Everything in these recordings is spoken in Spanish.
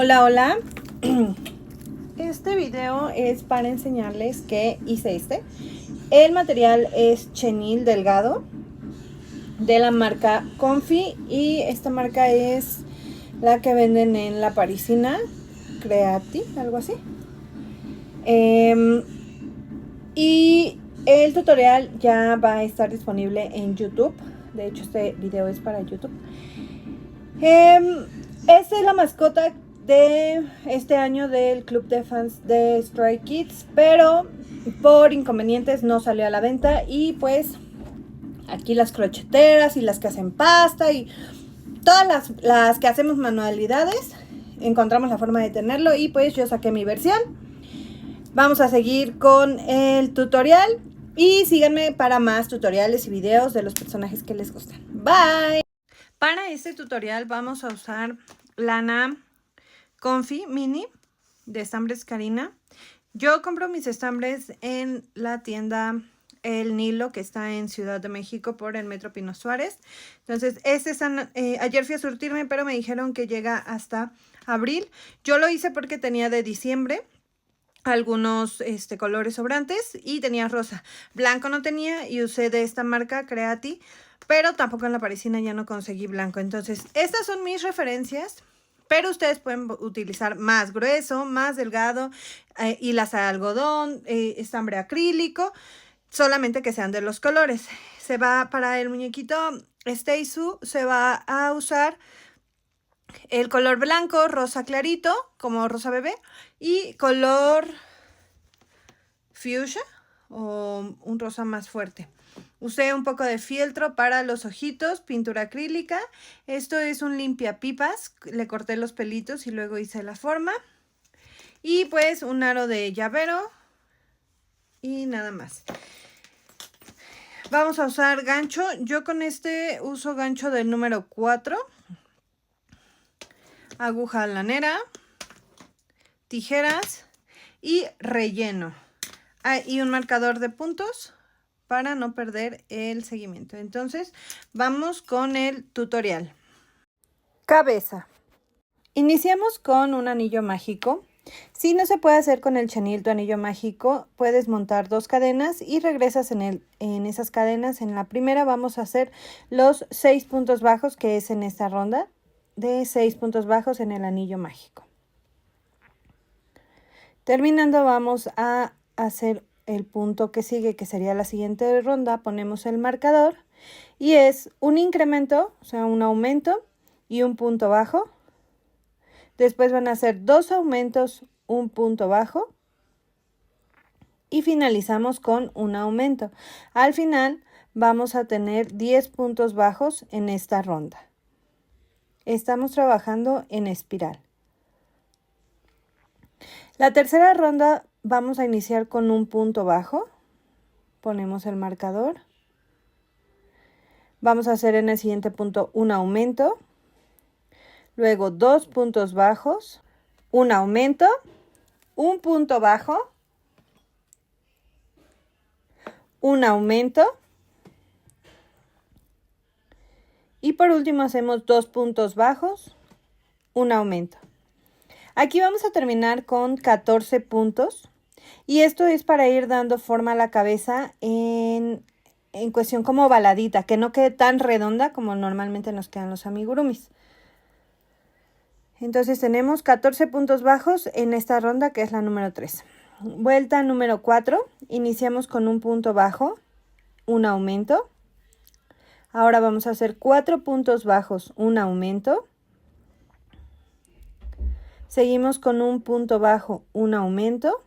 Hola, hola. Este video es para enseñarles que hice El material es chenil delgado de la marca Comfy y esta marca es la que venden en La Parisina, Creati, algo así. Y el tutorial ya va a estar disponible en YouTube. De hecho, este video es para YouTube. Esta es la mascota de este año del club de fans de Stray Kids, pero por inconvenientes no salió a la venta. Y pues aquí las crocheteras y las que hacen pasta y todas las que hacemos manualidades encontramos la forma de tenerlo, y pues yo saqué mi versión. Vamos a seguir con el tutorial y síganme para más tutoriales y videos de los personajes que les gustan. Bye. Para este tutorial vamos a usar lana Comfy Mini de estambres Karina. Yo compro mis estambres en la tienda El Nilo, que está en Ciudad de México por el Metro Pino Suárez. Entonces, ayer fui a surtirme, pero me dijeron que llega hasta abril. Yo lo hice porque tenía de diciembre algunos colores sobrantes y tenía rosa. Blanco no tenía y usé de esta marca Creati, pero tampoco en La Parisina ya no conseguí blanco. Entonces, estas son mis referencias. Pero ustedes pueden utilizar más grueso, más delgado, hilas de algodón, estambre acrílico, solamente que sean de los colores. Se va para el muñequito Steisu, se va a usar el color blanco, rosa clarito, como rosa bebé, y color fuchsia o un rosa más fuerte. Usé un poco de fieltro para los ojitos, pintura acrílica. Esto es un limpiapipas. Le corté los pelitos y luego hice la forma. Y pues un aro de llavero. Y nada más. Vamos a usar gancho. Yo con este uso gancho del número 4. Aguja lanera. Tijeras. Y relleno. Y un marcador de puntos para no perder el seguimiento. Entonces, vamos con el tutorial. Cabeza. Iniciamos con un anillo mágico. Si no se puede hacer con el chenil tu anillo mágico, puedes montar 2 cadenas y regresas en esas cadenas. En la primera vamos a hacer los 6 puntos bajos, que es en esta ronda de 6 puntos bajos en el anillo mágico. Terminando, vamos a hacer el punto que sigue, que sería la siguiente ronda. Ponemos el marcador y es un incremento, o sea, un aumento y un punto bajo. Después van a ser 2 aumentos, un punto bajo y finalizamos con un aumento. Al final vamos a tener 10 puntos bajos en esta ronda. Estamos trabajando en espiral. La tercera ronda vamos a iniciar con un punto bajo. Ponemos el marcador. Vamos a hacer en el siguiente punto un aumento. Luego 2 puntos bajos, un aumento, un punto bajo, un aumento. Y por último hacemos 2 puntos bajos, un aumento. Aquí vamos a terminar con 14 puntos. Y esto es para ir dando forma a la cabeza en cuestión como ovaladita, que no quede tan redonda como normalmente nos quedan los amigurumis. Entonces tenemos 14 puntos bajos en esta ronda, que es la número 3. Vuelta número 4. Iniciamos con un punto bajo, un aumento. Ahora vamos a hacer 4 puntos bajos, un aumento. Seguimos con un punto bajo, un aumento.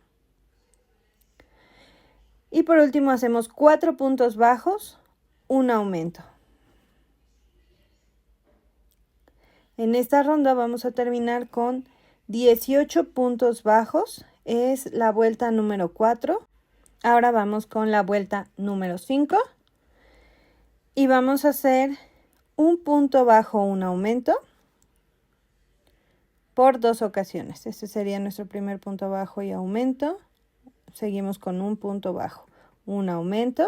Y por último hacemos 4 puntos bajos, un aumento. En esta ronda vamos a terminar con 18 puntos bajos. Es la vuelta número 4. Ahora vamos con la vuelta número 5. Y vamos a hacer un punto bajo, un aumento por 2 ocasiones. Este sería nuestro primer punto bajo y aumento. Seguimos con un punto bajo, un aumento.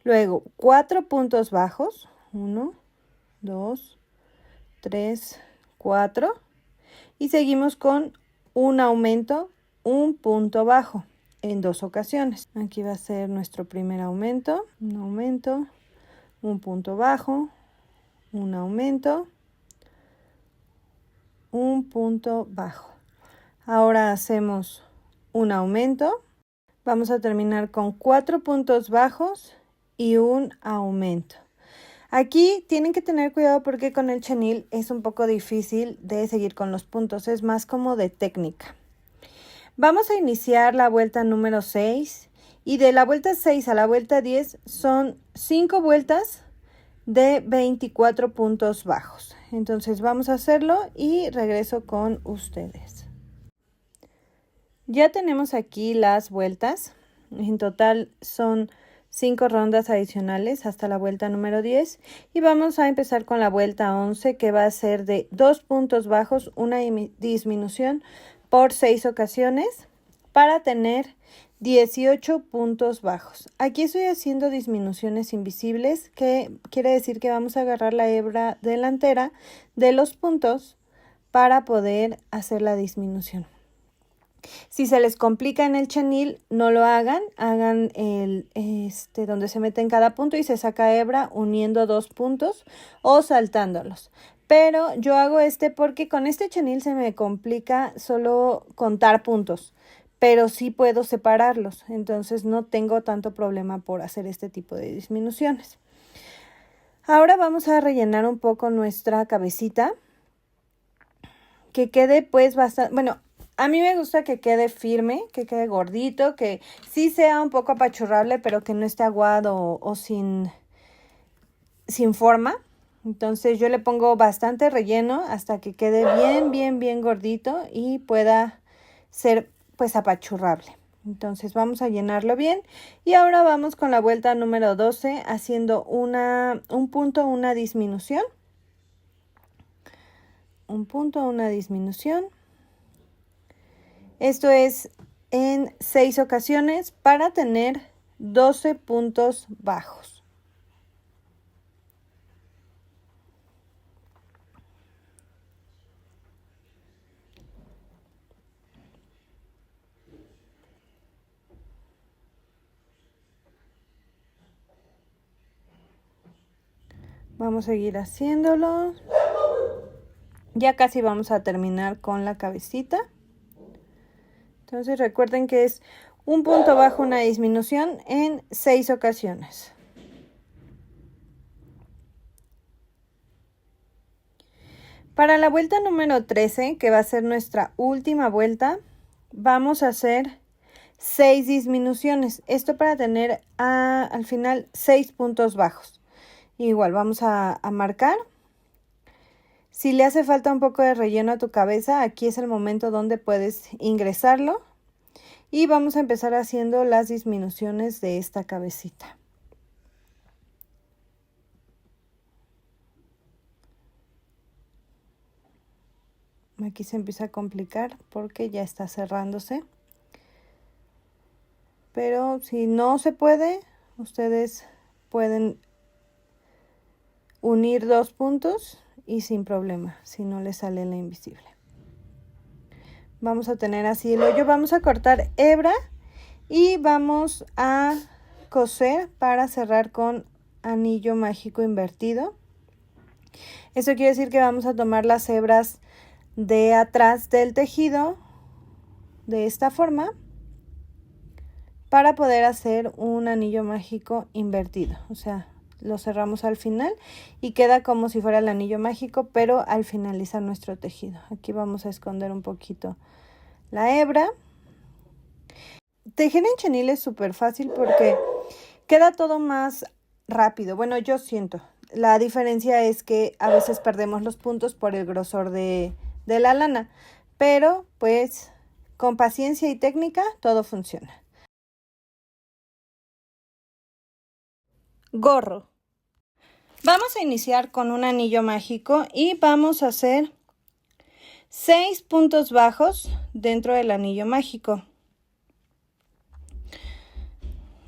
Luego 4 puntos bajos. 1, 2, 3, 4. y seguimos con un aumento, un punto bajo en 2 ocasiones. Aquí va a ser nuestro primer aumento, un aumento, un punto bajo, un aumento, un punto bajo. Ahora hacemos un aumento. Vamos a terminar con 4 puntos bajos y un aumento. Aquí tienen que tener cuidado porque con el chenil es un poco difícil de seguir con los puntos, es más como de técnica. Vamos a iniciar la vuelta número 6 y de la vuelta 6 a la vuelta 10 son 5 vueltas de 24 puntos bajos. Entonces vamos a hacerlo y regreso con ustedes. Ya tenemos aquí las vueltas. En total son 5 rondas adicionales hasta la vuelta número 10 y vamos a empezar con la vuelta 11, que va a ser de 2 puntos bajos, una disminución por 6 ocasiones para tener 18 puntos bajos. Aquí estoy haciendo disminuciones invisibles, que quiere decir que vamos a agarrar la hebra delantera de los puntos para poder hacer la disminución. Si se les complica en el chenil, no lo hagan, hagan el donde se mete en cada punto y se saca hebra uniendo 2 puntos o saltándolos. Pero yo hago porque con este chenil se me complica solo contar puntos, pero sí puedo separarlos, entonces no tengo tanto problema por hacer este tipo de disminuciones. Ahora vamos a rellenar un poco nuestra cabecita, que quede pues bastante, bueno, a mí me gusta que quede firme, que quede gordito, que sí sea un poco apachurrable, pero que no esté aguado o sin forma. Entonces yo le pongo bastante relleno hasta que quede bien gordito y pueda ser pues apachurrable. Entonces vamos a llenarlo bien y ahora vamos con la vuelta número 12 haciendo un punto, una disminución. Un punto, una disminución. Esto es en 6 ocasiones para tener 12 puntos bajos. Vamos a seguir haciéndolo. Ya casi vamos a terminar con la cabecita. Entonces recuerden que es un punto bajo, una disminución en 6 ocasiones. Para la vuelta número 13, que va a ser nuestra última vuelta, vamos a hacer 6 disminuciones. Esto para tener al final 6 puntos bajos. Igual vamos a marcar. Si le hace falta un poco de relleno a tu cabeza, aquí es el momento donde puedes ingresarlo. Y vamos a empezar haciendo las disminuciones de esta cabecita. Aquí se empieza a complicar porque ya está cerrándose. Pero si no se puede, ustedes pueden unir 2 puntos y sin problema, si no les sale la invisible. Vamos a tener así el hoyo, vamos a cortar hebra y vamos a coser para cerrar con anillo mágico invertido. Eso quiere decir que vamos a tomar las hebras de atrás del tejido de esta forma para poder hacer un anillo mágico invertido, o sea, lo cerramos al final y queda como si fuera el anillo mágico, pero al finalizar nuestro tejido. Aquí vamos a esconder un poquito la hebra. Tejer en chenil es súper fácil porque queda todo más rápido. Bueno, yo siento. La diferencia es que a veces perdemos los puntos por el grosor de la lana, pero pues con paciencia y técnica todo funciona. Gorro. Vamos a iniciar con un anillo mágico y vamos a hacer 6 puntos bajos dentro del anillo mágico.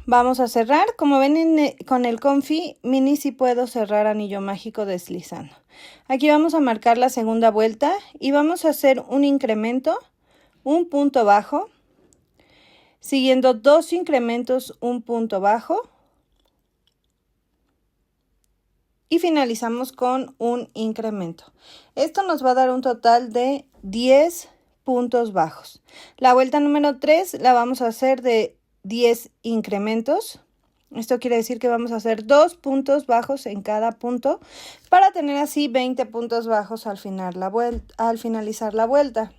vamos a cerrar. Como ven con el Comfy Mini sí puedo cerrar anillo mágico deslizando. Aquí vamos a marcar la segunda vuelta y vamos a hacer un incremento, un punto bajo, siguiendo 2 incrementos, un punto bajo y finalizamos con un incremento. Esto nos va a dar un total de 10 puntos bajos. La vuelta número 3 la vamos a hacer de 10 incrementos. Esto quiere decir que vamos a hacer 2 puntos bajos en cada punto para tener así 20 puntos bajos al finalizar la vuelta.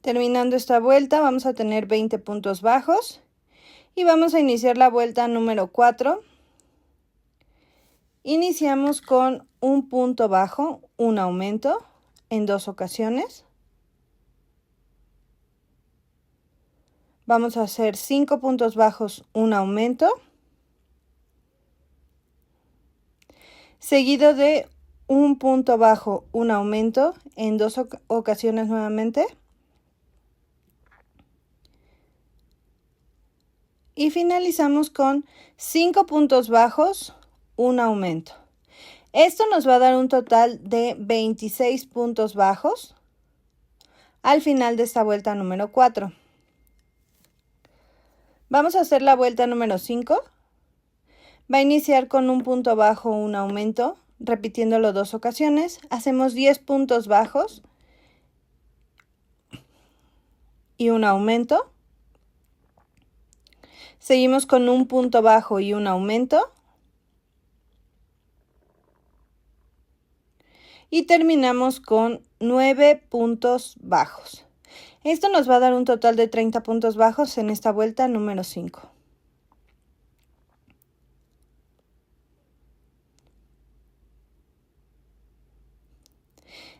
Terminando esta vuelta vamos a tener 20 puntos bajos y vamos a iniciar la vuelta número 4. Iniciamos con un punto bajo, un aumento en 2 ocasiones. Vamos a hacer 5 puntos bajos, un aumento, seguido de un punto bajo, un aumento en 2 ocasiones nuevamente. Y finalizamos con 5 puntos bajos, un aumento. Esto nos va a dar un total de 26 puntos bajos al final de esta vuelta número 4. Vamos a hacer la vuelta número 5. Va a iniciar con un punto bajo, un aumento, repitiéndolo 2 ocasiones. Hacemos 10 puntos bajos y un aumento. Seguimos con un punto bajo y un aumento. Y terminamos con 9 puntos bajos. Esto nos va a dar un total de 30 puntos bajos en esta vuelta número 5.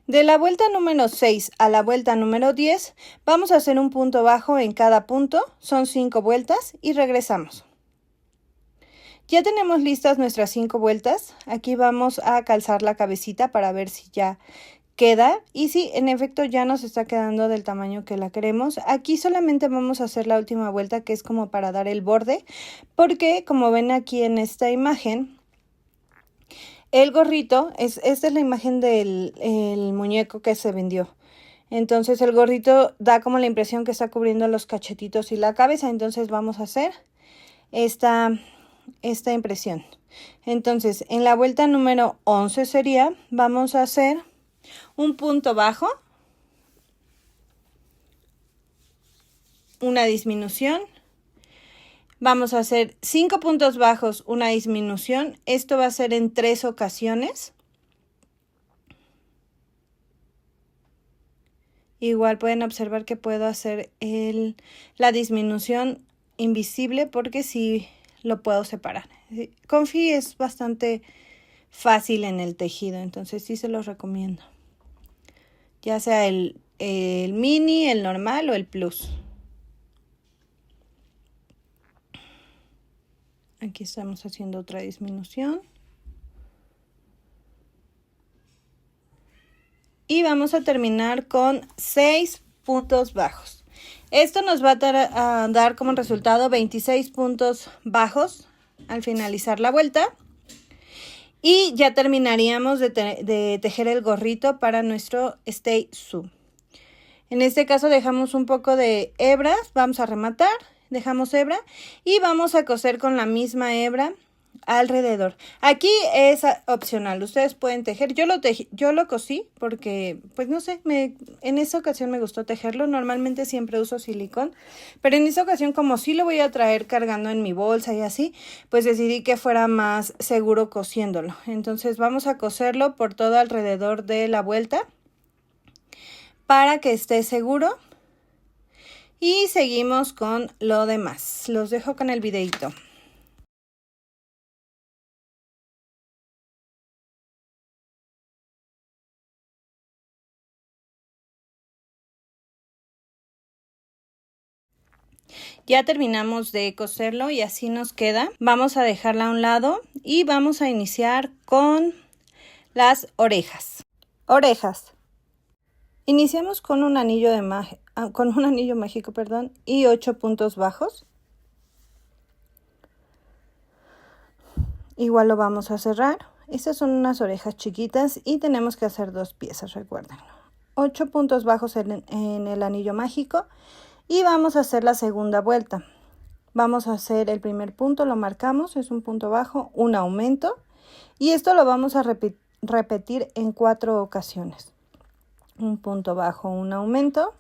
De la vuelta número 6 a la vuelta número 10, vamos a hacer un punto bajo en cada punto. Son 5 vueltas y regresamos. Ya tenemos listas nuestras 5 vueltas. Aquí vamos a calzar la cabecita para ver si ya queda. Y sí, en efecto ya nos está quedando del tamaño que la queremos. Aquí solamente vamos a hacer la última vuelta, que es como para dar el borde. Porque como ven aquí en esta imagen, el gorrito, esta es la imagen del muñeco que se vendió. Entonces el gorrito da como la impresión que está cubriendo los cachetitos y la cabeza. Entonces vamos a hacer esta impresión. Entonces en la vuelta número 11 sería, vamos a hacer un punto bajo, una disminución. Vamos a hacer 5 puntos bajos, una disminución. Esto va a ser en 3 ocasiones. Igual pueden observar que puedo hacer la disminución invisible porque sí lo puedo separar. Comfy es bastante fácil en el tejido, entonces sí se los recomiendo. Ya sea el mini, el normal o el plus. Aquí estamos haciendo otra disminución. Y vamos a terminar con 6 puntos bajos. Esto nos va a dar como resultado 26 puntos bajos al finalizar la vuelta. Y ya terminaríamos de tejer el gorrito para nuestro Stay Sew. En este caso dejamos un poco de hebras, vamos a rematar, dejamos hebra y vamos a coser con la misma hebra alrededor. Aquí es opcional, ustedes pueden tejer. Yo lo cosí porque, pues no sé, en esta ocasión me gustó tejerlo. Normalmente siempre uso silicón, pero en esta ocasión, como sí lo voy a traer cargando en mi bolsa y así, pues decidí que fuera más seguro cosiéndolo. Entonces vamos a coserlo por todo alrededor de la vuelta para que esté seguro. Y seguimos con lo demás. Los dejo con el videito. Ya terminamos de coserlo y así nos queda. Vamos a dejarla a un lado y vamos a iniciar con las orejas. Orejas. Iniciamos con un anillo mágico, y 8 puntos bajos. Igual lo vamos a cerrar. Estas son unas orejas chiquitas y tenemos que hacer 2 piezas, recuerden. 8 puntos bajos en el anillo mágico y vamos a hacer la segunda vuelta. Vamos a hacer el primer punto, lo marcamos, es un punto bajo, un aumento, y esto lo vamos a repetir en 4 ocasiones. Un punto bajo, un aumento,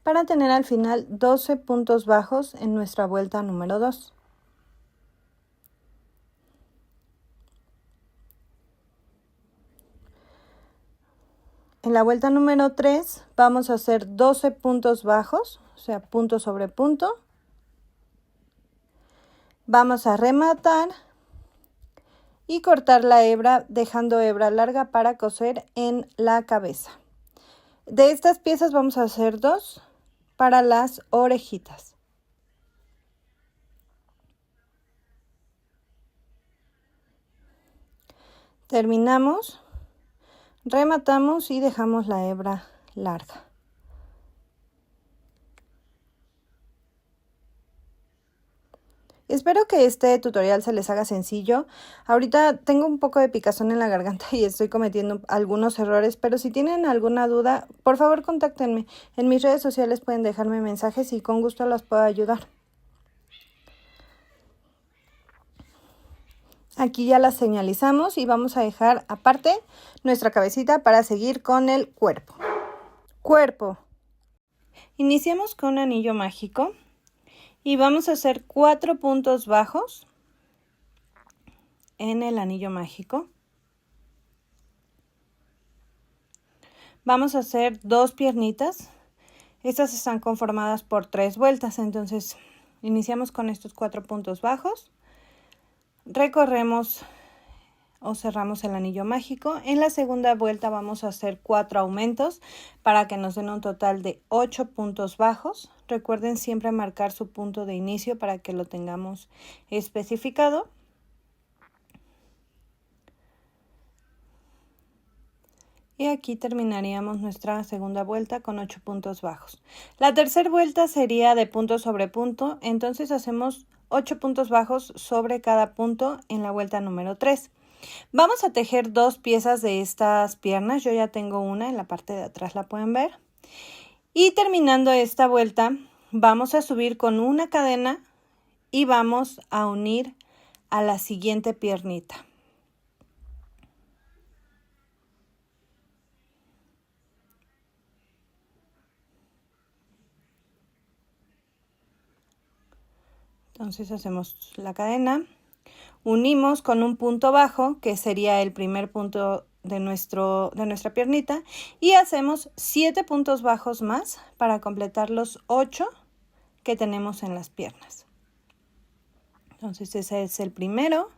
para tener al final 12 puntos bajos en nuestra vuelta número 2. En la vuelta número 3 vamos a hacer 12 puntos bajos, o sea, punto sobre punto. Vamos a rematar y cortar la hebra, dejando hebra larga para coser en la cabeza. De estas piezas vamos a hacer 2 para las orejitas. Terminamos, rematamos y dejamos la hebra larga. Espero que este tutorial se les haga sencillo. Ahorita tengo un poco de picazón en la garganta y estoy cometiendo algunos errores, pero si tienen alguna duda, por favor contáctenme. En mis redes sociales pueden dejarme mensajes y con gusto las puedo ayudar. Aquí ya las señalizamos y vamos a dejar aparte nuestra cabecita para seguir con el cuerpo. Cuerpo. Iniciamos con un anillo mágico. Y vamos a hacer 4 puntos bajos en el anillo mágico. Vamos a hacer 2 piernitas. Estas están conformadas por 3 vueltas, entonces iniciamos con estos 4 puntos bajos. Recorremos o cerramos el anillo mágico. En la segunda vuelta vamos a hacer 4 aumentos para que nos den un total de 8 puntos bajos. Recuerden siempre marcar su punto de inicio para que lo tengamos especificado. Y aquí terminaríamos nuestra segunda vuelta con 8 puntos bajos. La tercera vuelta sería de punto sobre punto, entonces hacemos 8 puntos bajos sobre cada punto en la vuelta número 3. Vamos a tejer 2 piezas de estas piernas. Yo ya tengo una en la parte de atrás, la pueden ver. Y terminando esta vuelta, vamos a subir con una cadena y vamos a unir a la siguiente piernita. Entonces hacemos la cadena, unimos con un punto bajo, que sería el primer punto de nuestra piernita, y hacemos 7 puntos bajos más para completar los 8 que tenemos en las piernas. Entonces ese es el primero.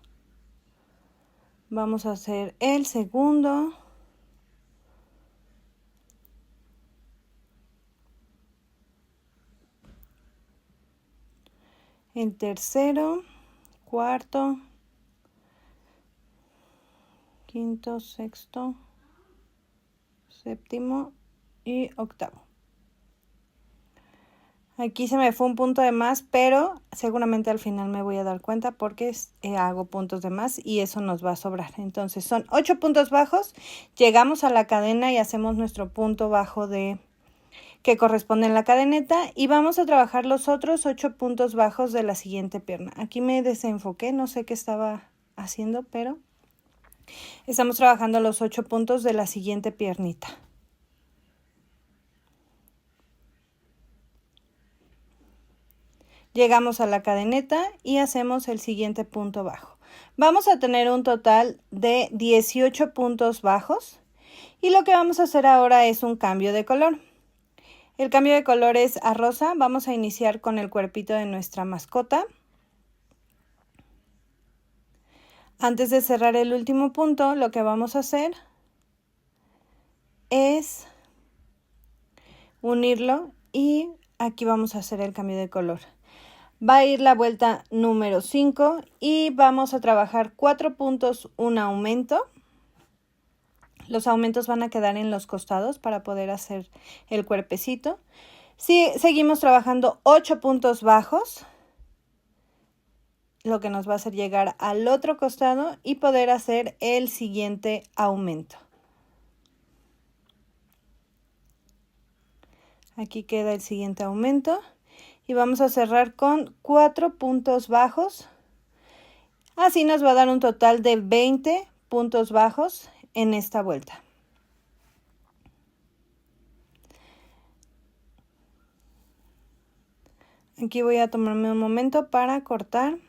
Vamos a hacer el segundo. El tercero, cuarto, quinto, sexto, séptimo y octavo. Aquí se me fue un punto de más, pero seguramente al final me voy a dar cuenta porque hago puntos de más y eso nos va a sobrar. Entonces son 8 puntos bajos, llegamos a la cadena y hacemos nuestro punto bajo que corresponde en la cadeneta y vamos a trabajar los otros 8 puntos bajos de la siguiente pierna. Aquí me desenfoqué, no sé qué estaba haciendo, pero estamos trabajando los 8 puntos de la siguiente piernita. Llegamos a la cadeneta y hacemos el siguiente punto bajo. Vamos a tener un total de 18 puntos bajos y lo que vamos a hacer ahora es un cambio de color. El cambio de color es a rosa. Vamos a iniciar con el cuerpito de nuestra mascota. Antes de cerrar el último punto, lo que vamos a hacer es unirlo y aquí vamos a hacer el cambio de color. Va a ir la vuelta número 5 y vamos a trabajar 4 puntos, un aumento. Los aumentos van a quedar en los costados para poder hacer el cuerpecito. Sí, seguimos trabajando 8 puntos bajos, lo que nos va a hacer llegar al otro costado y poder hacer el siguiente aumento. Aquí queda el siguiente aumento y vamos a cerrar con 4 puntos bajos. Así nos va a dar un total de 20 puntos bajos en esta vuelta. Aquí voy a tomarme un momento para cortar.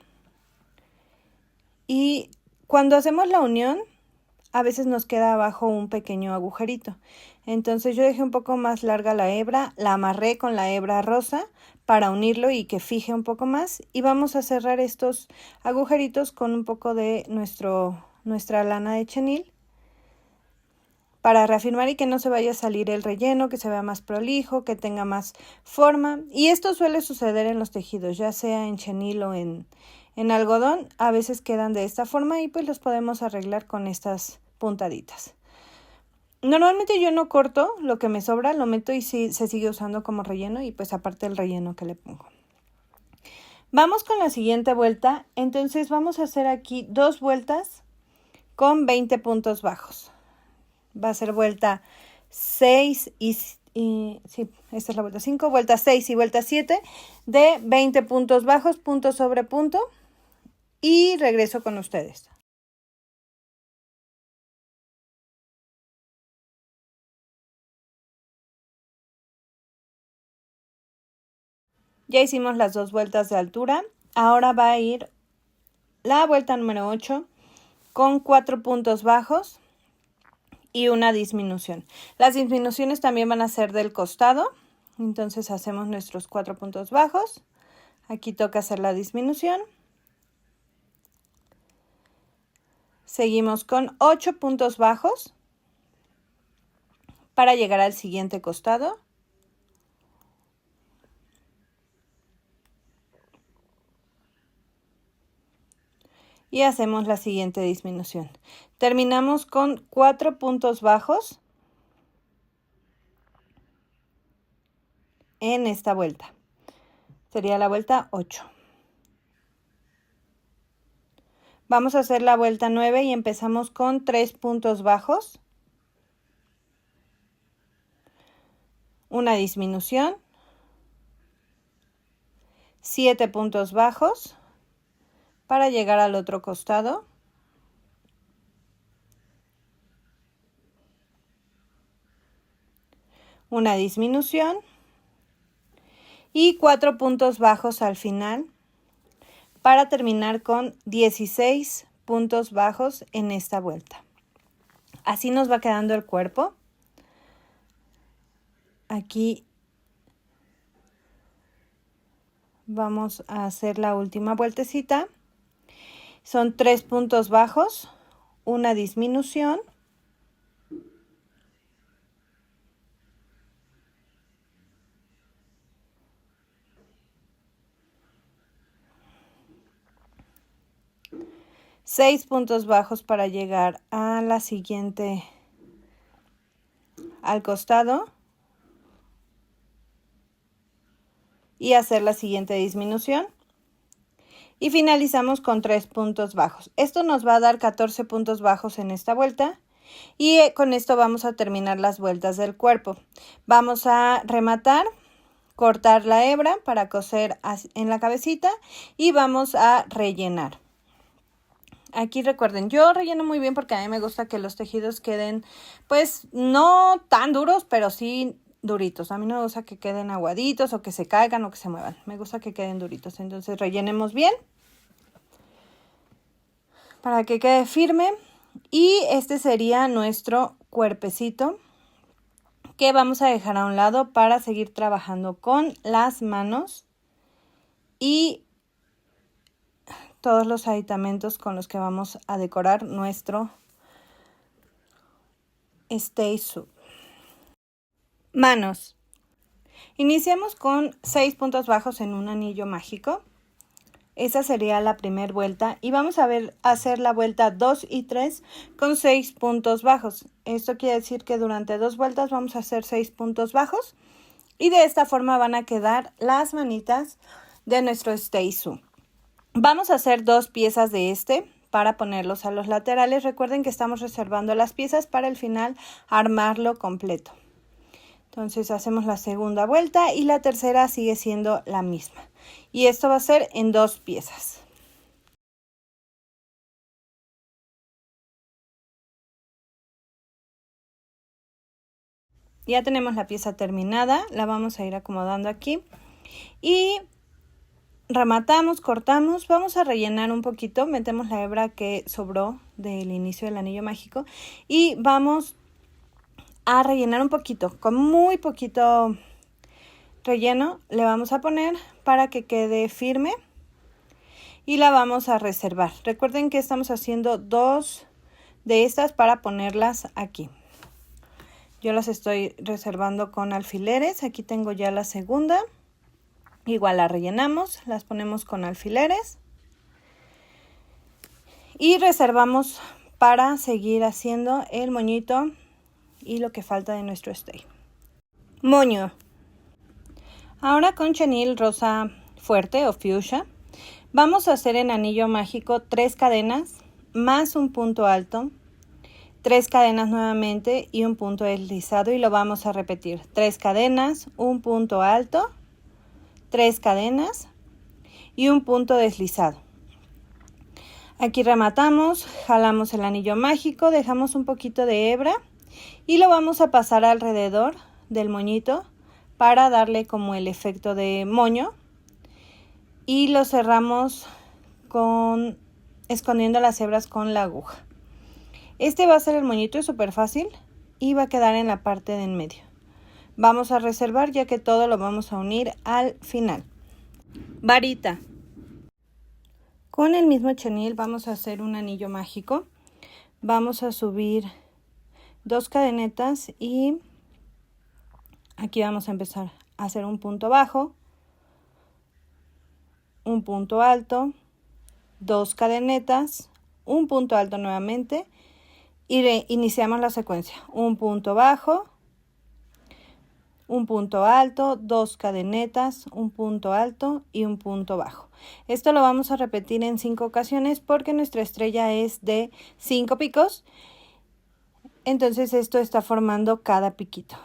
Y cuando hacemos la unión, a veces nos queda abajo un pequeño agujerito. Entonces yo dejé un poco más larga la hebra, la amarré con la hebra rosa para unirlo y que fije un poco más. Y vamos a cerrar estos agujeritos con un poco de nuestra lana de chenil para reafirmar y que no se vaya a salir el relleno, que se vea más prolijo, que tenga más forma. Y esto suele suceder en los tejidos, ya sea en chenil o en algodón. A veces quedan de esta forma y pues los podemos arreglar con estas puntaditas. Normalmente yo no corto lo que me sobra, lo meto y sí, se sigue usando como relleno y pues aparte el relleno que le pongo. Vamos con la siguiente vuelta. Entonces vamos a hacer aquí 2 vueltas con 20 puntos bajos. Va a ser vuelta 6 y sí, esta es la vuelta 5, vuelta 6 y vuelta 7 de 20 puntos bajos, punto sobre punto, y regreso con ustedes. Ya hicimos las 2 vueltas de altura, ahora va a ir la vuelta número 8 con 4 puntos bajos y una disminución. Las disminuciones también van a ser del costado, entonces hacemos nuestros 4 puntos bajos. Aquí toca hacer la disminución. Seguimos con 8 puntos bajos para llegar al siguiente costado. Y hacemos la siguiente disminución. Terminamos con 4 puntos bajos en esta vuelta. Sería la vuelta 8. Vamos a hacer la vuelta 9 y empezamos con 3 puntos bajos, una disminución, 7 puntos bajos para llegar al otro costado, una disminución y 4 puntos bajos al final para terminar con 16 puntos bajos en esta vuelta. Así nos va quedando el cuerpo. Aquí vamos a hacer la última vueltecita. Son 3 puntos bajos, una disminución, seis puntos bajos para llegar a la siguiente, al costado, y hacer la siguiente disminución. Y finalizamos con 3 puntos bajos. Esto nos va a dar 14 puntos bajos en esta vuelta. Y con esto vamos a terminar las vueltas del cuerpo. Vamos a rematar, cortar la hebra para coser en la cabecita y vamos a rellenar. Aquí recuerden, yo relleno muy bien porque a mí me gusta que los tejidos queden, pues, no tan duros, pero sí duritos. A mí no me gusta que queden aguaditos o que se caigan o que se muevan. Me gusta que queden duritos. Entonces rellenemos bien para que quede firme. Y este sería nuestro cuerpecito que vamos a dejar a un lado para seguir trabajando con las manos y todos los aditamentos con los que vamos a decorar nuestro Stay Sub. Manos. Iniciamos con 6 puntos bajos en un anillo mágico. Esa sería la primera vuelta y vamos a hacer la vuelta 2 y 3 con 6 puntos bajos. Esto quiere decir que durante 2 vueltas vamos a hacer 6 puntos bajos y de esta forma van a quedar las manitas de nuestro Stay Zoo. Vamos a hacer 2 piezas de este para ponerlos a los laterales. Recuerden que estamos reservando las piezas para el final armarlo completo. Entonces hacemos la segunda vuelta y la tercera sigue siendo la misma. Y esto va a ser en 2 piezas. Ya tenemos la pieza terminada, la vamos a ir acomodando aquí. Y rematamos, cortamos, vamos a rellenar un poquito, metemos la hebra que sobró del inicio del anillo mágico y vamos a rellenar un poquito, con muy poquito relleno le vamos a poner para que quede firme y la vamos a reservar. Recuerden que estamos haciendo 2 de estas para ponerlas aquí. Yo las estoy reservando con alfileres, aquí tengo ya la segunda. Igual la rellenamos, las ponemos con alfileres y reservamos para seguir haciendo el moñito y lo que falta de nuestro stay. Moño. Ahora con chenil rosa fuerte o fuchsia vamos a hacer en anillo mágico 3 cadenas más un punto alto, 3 cadenas nuevamente y un punto deslizado y lo vamos a repetir. 3 cadenas, un punto alto, 3 cadenas y un punto deslizado. Aquí rematamos, jalamos el anillo mágico, dejamos un poquito de hebra y lo vamos a pasar alrededor del moñito para darle como el efecto de moño y lo cerramos escondiendo las hebras con la aguja. Este va a ser el moñito, es súper fácil y va a quedar en la parte de en medio. Vamos a reservar ya que todo lo vamos a unir al final. Varita. Con el mismo chenil vamos a hacer un anillo mágico. Vamos a subir 2 cadenetas y aquí vamos a empezar a hacer un punto bajo, un punto alto, 2 cadenetas, un punto alto nuevamente y iniciamos la secuencia. Un punto bajo, un punto alto, 2 cadenetas, un punto alto y un punto bajo. Esto lo vamos a repetir en 5 ocasiones porque nuestra estrella es de 5 picos. Entonces esto está formando cada piquito.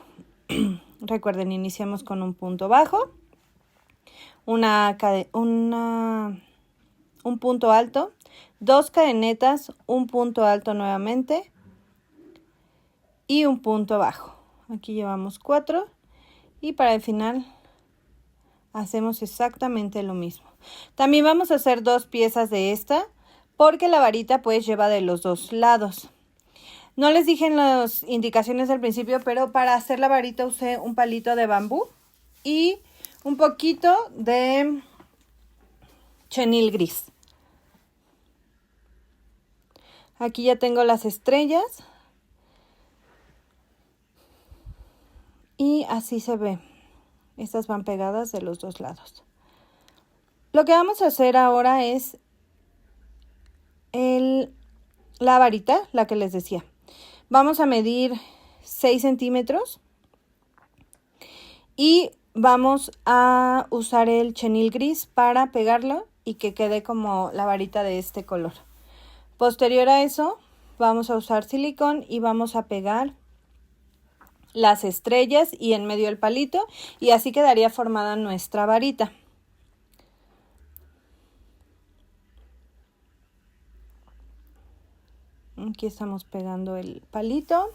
Recuerden, iniciamos con un punto bajo, un punto alto, 2 cadenetas, un punto alto nuevamente y un punto bajo. Aquí llevamos 4. Y para el final hacemos exactamente lo mismo. También vamos a hacer 2 piezas de esta porque la varita pues lleva de los 2 lados. No les dije en las indicaciones al principio, pero para hacer la varita usé un palito de bambú y un poquito de chenil gris. Aquí ya tengo las estrellas. Y así se ve. Estas van pegadas de los 2 lados. Lo que vamos a hacer ahora es la varita, la que les decía. Vamos a medir 6 centímetros. Y vamos a usar el chenil gris para pegarlo y que quede como la varita de este color. Posterior a eso, vamos a usar silicón y vamos a pegar las estrellas y en medio el palito y así quedaría formada nuestra varita. Aquí estamos pegando el palito.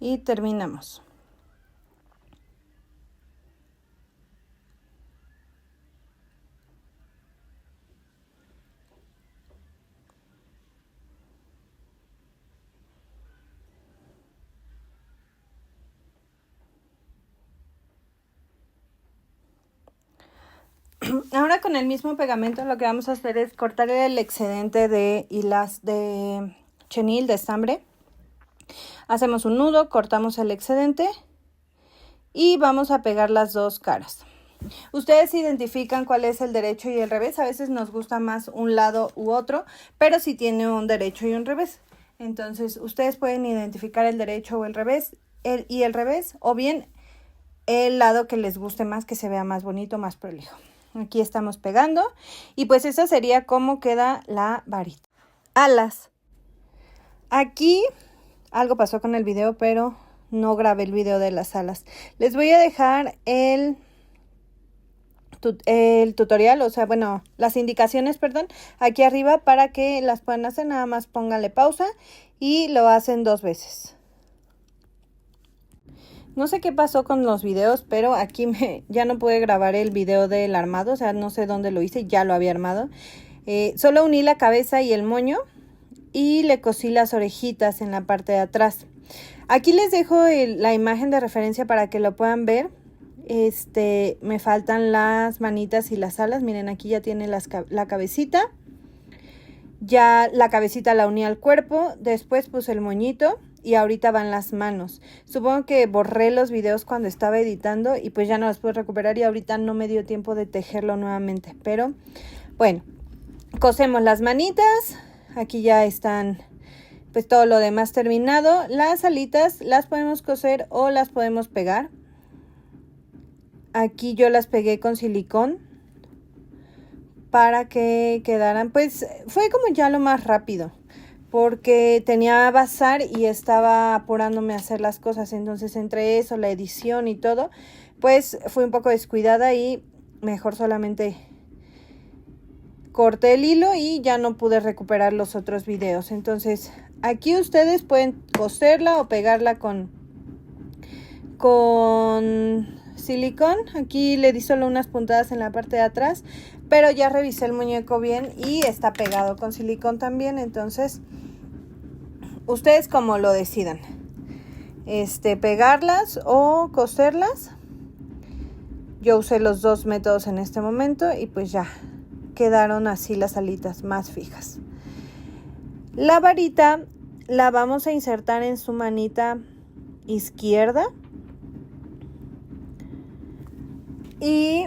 Y terminamos. Ahora con el mismo pegamento lo que vamos a hacer es cortar el excedente de hilas de chenil, de estambre. Hacemos un nudo, cortamos el excedente y vamos a pegar las dos caras. Ustedes identifican cuál es el derecho y el revés. A veces nos gusta más un lado u otro, pero sí tiene un derecho y un revés. Entonces ustedes pueden identificar el derecho o el revés, el revés, o bien el lado que les guste más, que se vea más bonito, más prolijo. Aquí estamos pegando y pues esa sería cómo queda la varita. Alas. Aquí algo pasó con el video, pero no grabé el video de las alas. Les voy a dejar el tutorial, o sea, bueno, las indicaciones, perdón, aquí arriba para que las puedan hacer. Nada más pónganle pausa y lo hacen 2 veces. No sé qué pasó con los videos, pero aquí ya no pude grabar el video del armado, o sea, no sé dónde lo hice, ya lo había armado. Solo uní la cabeza y el moño y le cosí las orejitas en la parte de atrás. Aquí les dejo la imagen de referencia para que lo puedan ver. Me faltan las manitas y las alas. Miren, aquí ya tiene la cabecita. Ya la cabecita la uní al cuerpo. Después puse el moñito y ahorita van las manos. Supongo que borré los videos cuando estaba editando y pues ya no los pude recuperar y ahorita no me dio tiempo de tejerlo nuevamente. Pero bueno, cosemos las manitas. Aquí ya están pues todo lo demás terminado. Las alitas las podemos coser o las podemos pegar. Aquí yo las pegué con silicón para que quedaran, pues fue como ya lo más rápido, porque tenía bazar y estaba apurándome a hacer las cosas. Entonces entre eso, la edición y todo, pues fui un poco descuidada y mejor solamente corté el hilo y ya no pude recuperar los otros videos. Entonces aquí ustedes pueden coserla o pegarla con silicón. Aquí le di solo unas puntadas en la parte de atrás, pero ya revisé el muñeco bien y está pegado con silicón también. Entonces ustedes como lo decidan, pegarlas o coserlas. Yo usé los dos métodos en este momento y pues ya quedaron así las alitas más fijas. La varita la vamos a insertar en su manita izquierda y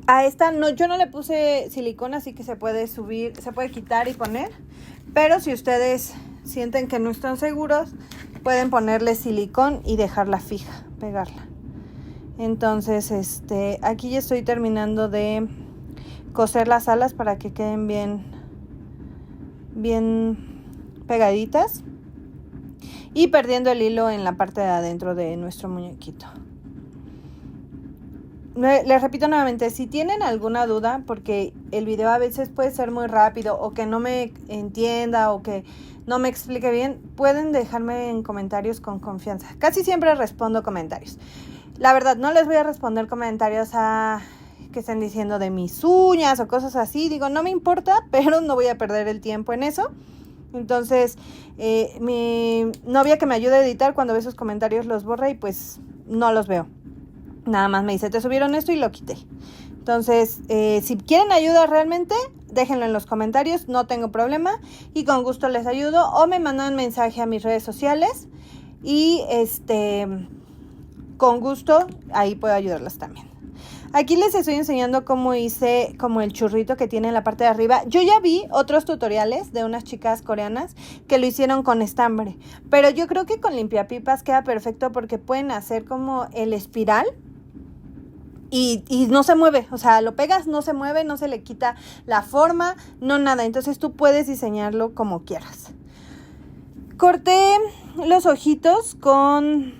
a esta yo no le puse silicona, así que se puede subir, se puede quitar y poner, pero si ustedes sienten que no están seguros, pueden ponerle silicón y dejarla fija, pegarla. Entonces aquí ya estoy terminando de coser las alas para que queden bien pegaditas y perdiendo el hilo en la parte de adentro de nuestro muñequito. Les repito nuevamente, si tienen alguna duda, porque el video a veces puede ser muy rápido o que no me entienda o que no me explique bien, pueden dejarme en comentarios con confianza. Casi siempre respondo comentarios. La verdad, no les voy a responder comentarios que estén diciendo de mis uñas o cosas así. Digo, no me importa, pero no voy a perder el tiempo en eso. Entonces, mi novia que me ayuda a editar, cuando ve esos comentarios los borra y pues no los veo. Nada más me dice, te subieron esto y lo quité. Entonces, si quieren ayuda realmente, déjenlo en los comentarios, no tengo problema y con gusto les ayudo, o me mandan mensaje a mis redes sociales y con gusto ahí puedo ayudarlas también. Aquí les estoy enseñando cómo hice como el churrito que tiene en la parte de arriba. Yo ya vi otros tutoriales de unas chicas coreanas que lo hicieron con estambre, pero yo creo que con limpiapipas queda perfecto porque pueden hacer como el espiral y no se mueve, o sea, lo pegas, no se mueve, no se le quita la forma, no nada. Entonces tú puedes diseñarlo como quieras. Corté los ojitos con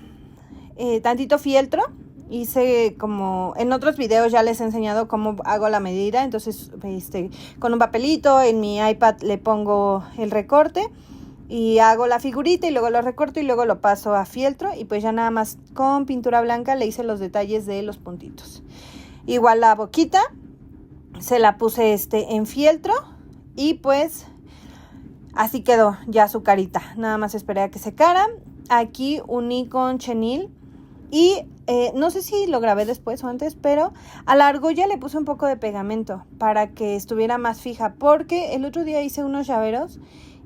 tantito fieltro. Hice como en otros videos ya les he enseñado cómo hago la medida. Entonces con un papelito en mi iPad le pongo el recorte y hago la figurita y luego lo recorto y luego lo paso a fieltro y pues ya nada más con pintura blanca le hice los detalles de los puntitos. Igual la boquita se la puse en fieltro y pues así quedó ya su carita. Nada más esperé a que secara. Aquí uní con chenil Y no sé si lo grabé después o antes, pero a la argolla le puse un poco de pegamento para que estuviera más fija, porque el otro día hice unos llaveros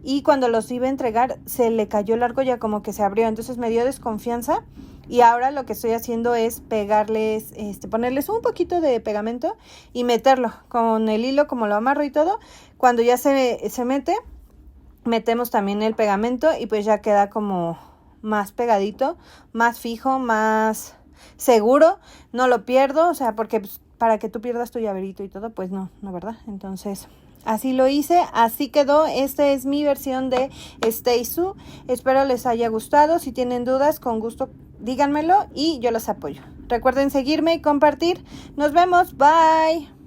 y cuando los iba a entregar se le cayó la argolla, como que se abrió, entonces me dio desconfianza. Y ahora lo que estoy haciendo es pegarles, ponerles un poquito de pegamento y meterlo con el hilo, como lo amarro y todo. Cuando ya se mete, metemos también el pegamento y pues ya queda como más pegadito, más fijo, más seguro. No lo pierdo, o sea, porque pues, para que tú pierdas tu llaverito y todo, pues no, ¿verdad? Entonces, así lo hice, así quedó. Esta es mi versión de Stay Sue. Espero les haya gustado. Si tienen dudas, con gusto díganmelo y yo los apoyo. Recuerden seguirme y compartir. Nos vemos. Bye.